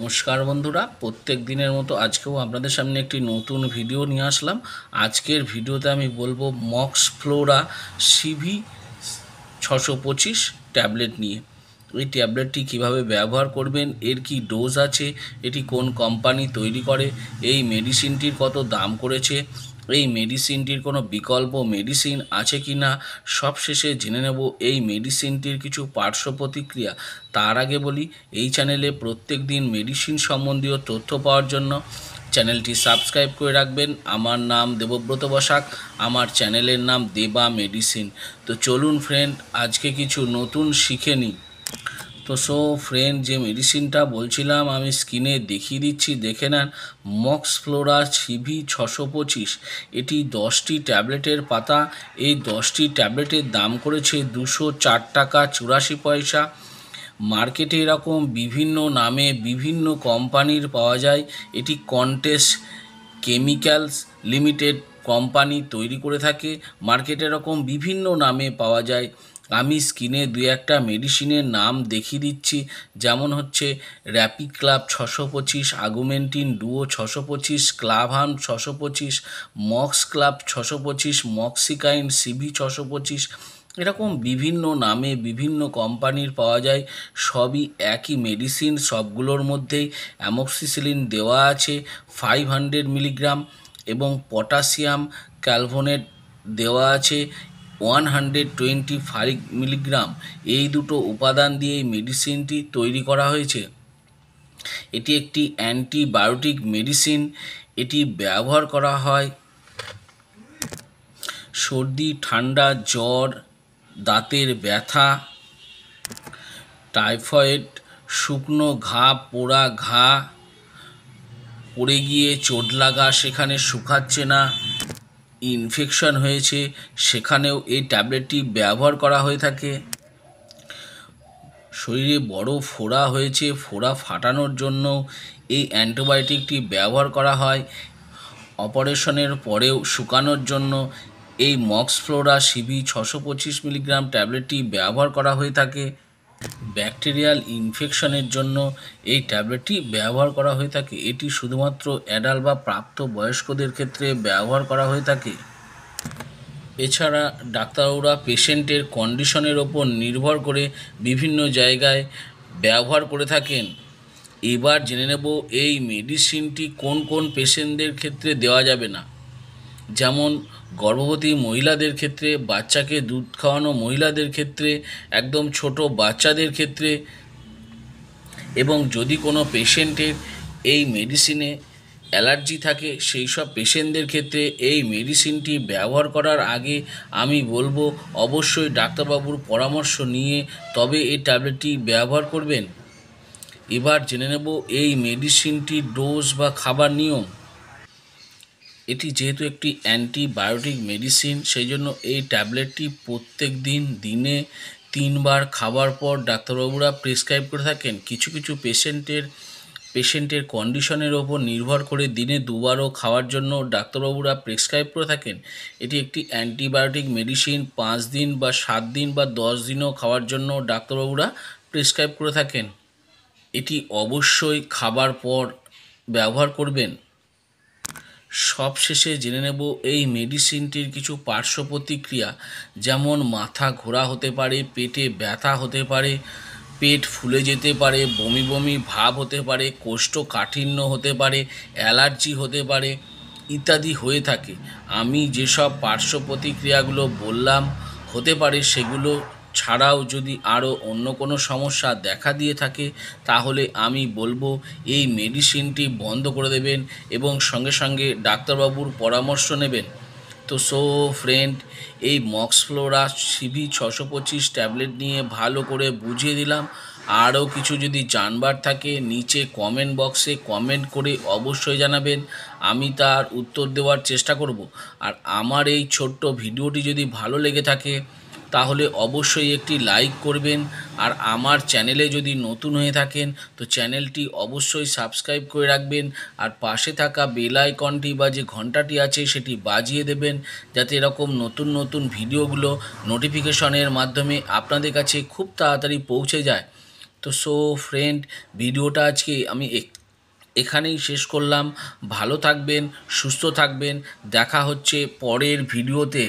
নমস্কার বন্ধুরা, প্রত্যেক দিনের মতো আজকেও আপনাদের সামনে একটি নতুন ভিডিও নিয়ে আসলাম। আজকের ভিডিওতে আমি বলবো মক্স ফ্লোরা সিভি 625 ট্যাবলেট নিয়ে। এই ট্যাবলেটটি কিভাবে ব্যবহার করবেন, এর কি ডোজ আছে, এটি কোন কোম্পানি তৈরি করে, এই মেডিসিনটির কত দাম করেছে, এই মেডিসিনটির কোনো বিকল্প মেডিসিন আছে কি না, সব শেষে জেনে নেব এই মেডিসিনটির কিছু পার্শ্ব প্রতিক্রিয়া। তার আগে বলি, এই চ্যানেলে প্রত্যেক দিন মেডিসিন সম্বন্ধীয় তথ্য পাওয়ার জন্য চ্যানেলটি সাবস্ক্রাইব করে রাখবেন। আমার নাম দেবব্রত বসাক, আমার চ্যানেলের নাম দেবা মেডিসিন। তো চলুন ফ্রেন্ড, আজকে কিছু নতুন শিখে নিই। তো ফ্রেন্ড, যে মেডিসিনটা বলছিলাম আমি স্ক্রিনে দেখিয়ে দিচ্ছি, দেখে নেন। মক্স ফ্লোরা সিভি 625, এটি 10টি ট্যাবলেটের পাতা। এই 10টি ট্যাবলেটের দাম করেছে 204 টাকা 84 পয়সা। মার্কেটে এরকম বিভিন্ন নামে বিভিন্ন কোম্পানির পাওয়া যায়। এটি কন্টেস্ট কেমিক্যালস লিমিটেড কোম্পানি তৈরি করে থাকে। মার্কেটে এরকম বিভিন্ন নামে পাওয়া যায়। আমি স্ক্রিনে দু একটা মেডিসিনের নাম দেখিয়ে দিচ্ছি, যেমন হচ্ছে র্যাপিক্লাব 625, আগুমেন্টিন ডুও 625, ক্লাভান 625, মক্স ক্লাব 625, মক্সিকাইন সিভি 625। এরকম বিভিন্ন নামে বিভিন্ন কোম্পানির পাওয়া যায়। সবই একই মেডিসিন, সবগুলোর মধ্যেই অ্যামোক্সিসিলিন দেওয়া আছে 500 মিলিগ্রাম এবং পটাশিয়াম ক্যালভোনেট দেওয়া আছে 125 মিলিগ্রাম। এই দুটো উপাদান দিয়ে এই মেডিসিনটি তৈরি করা হয়েছে। এটি একটি অ্যান্টিবায়োটিক মেডিসিন। এটি ব্যবহার করা হয় সর্দি, ঠান্ডা, জ্বর, দাঁতের ব্যথা, টাইফয়েড, শুকনো ঘা, পোড়া ঘা, পড়ে গিয়ে চোট লাগা, সেখানে শুকাচ্ছে না, ইনফেকশন হয়েছে, সেখানেও এই ট্যাবলেটটি ব্যবহার করা হয়ে থাকে। শরীরে বড় ফোড়া হয়েছে, ফোড়া ফাটানোর জন্য এই অ্যান্টিবায়োটিকটি ব্যবহার করা হয়। অপারেশনের পরেও শুকানোর জন্য এই মক্স ফ্লোরা সিভি 625 মিলিগ্রাম ট্যাবলেটটি ব্যবহার করা হয়ে থাকে। ব্যাকটেরিয়াল ইনফেকশনের জন্য এই ট্যাবলেটটি ব্যবহার করা হয়ে থাকে। এটি শুধুমাত্র অ্যাডাল্ট বা প্রাপ্ত বয়স্কদের ক্ষেত্রে ব্যবহার করা হয়ে থাকে। এছাড়া ডাক্তারবাবুরা পেশেন্টের কন্ডিশনের ওপর নির্ভর করে বিভিন্ন জায়গায় ব্যবহার করে থাকেন। এবার জেনে নেব এই মেডিসিনটি কোন কোন পেশেন্টদের ক্ষেত্রে দেওয়া যাবে না। যেমন গর্ভবতী মহিলাদের ক্ষেত্রে, বাচ্চাকে দুধ খাওয়ানো মহিলাদের ক্ষেত্রে, একদম ছোট বাচ্চাদের ক্ষেত্রে, এবং যদি কোনো পেশেন্টের এই মেডিসিনে অ্যালার্জি থাকে সেই সব পেশেন্টদের ক্ষেত্রে এই মেডিসিনটি ব্যবহার করার আগে আমি বলবো অবশ্যই ডাক্তারবাবুর পরামর্শ নিয়ে তবে এই ট্যাবলেটটি ব্যবহার করবেন। এবার জেনে নেব এই মেডিসিনটির ডোজ বা খাবার নিয়ম। এটি যেহেতু একটি অ্যান্টিবায়োটিক মেডিসিন, সেই জন্য এই ট্যাবলেটটি প্রত্যেক দিন দিনে 3 বার খাবার পর ডাক্তারবাবুরা প্রেসক্রাইব করে থাকেন। কিছু কিছু পেশেন্টের কন্ডিশনের ওপর নির্ভর করে দিনে 2 বারও খাওয়ার জন্য ডাক্তারবাবুরা প্রেসক্রাইব করে থাকেন। এটি একটি অ্যান্টিবায়োটিক মেডিসিন, 5 দিন বা 7 দিন বা 10 দিনও খাওয়ার জন্য ডাক্তারবাবুরা প্রেসক্রাইব করে থাকেন। এটি অবশ্যই খাবার পর ব্যবহার করবেন। সবশেষে জেনে নেব এই মেডিসিনটির কিছু পার্শ্ব প্রতিক্রিয়া, যেমন মাথা ঘোরা হতে পারে, পেটে ব্যথা হতে পারে, পেট ফুলে যেতে পারে, বমি বমি ভাব হতে পারে, কোষ্ঠকাঠিন্য হতে পারে, অ্যালার্জি হতে পারে ইত্যাদি হয়ে থাকে। আমি যেসব পার্শ্ব প্রতিক্রিয়াগুলো বললাম হতে পারে, সেগুলো ছাড়াও যদি আরও অন্য কোনো সমস্যা দেখা দিয়ে থাকে তাহলে আমি বলবো এই মেডিসিনটি বন্ধ করে দেবেন এবং সঙ্গে সঙ্গে ডাক্তারবাবুর পরামর্শ নেবেন। তো ফ্রেন্ড, এই মক্স ফ্লোরা সিভি 625 ট্যাবলেট নিয়ে ভালো করে বুঝিয়ে দিলাম। আরও কিছু যদি জানবার থাকে নিচে কমেন্ট বক্সে কমেন্ট করে অবশ্যই জানাবেন, আমি তার উত্তর দেওয়ার চেষ্টা করব। আর আমার এই ছোট্ট ভিডিওটি যদি ভালো লেগে থাকে তাহলে অবশ্যই একটি লাইক করবেন। আর আমার চ্যানেলে যদি নতুন হয়ে থাকেন তো চ্যানেলটি অবশ্যই সাবস্ক্রাইব করে রাখবেন। আর পাশে থাকা বেল আইকনটি বা যে ঘন্টাটি আছে সেটি বাজিয়ে দেবেন, যাতে এরকম নতুন নতুন ভিডিওগুলো নোটিফিকেশনের মাধ্যমে আপনাদের কাছে খুব তাড়াতাড়ি পৌঁছে যায়। তো সো ফ্রেন্ড, ভিডিওটা আজকে আমি এখানেই শেষ করলাম। ভালো থাকবেন, সুস্থ থাকবেন, দেখা হচ্ছে পরের ভিডিওতে।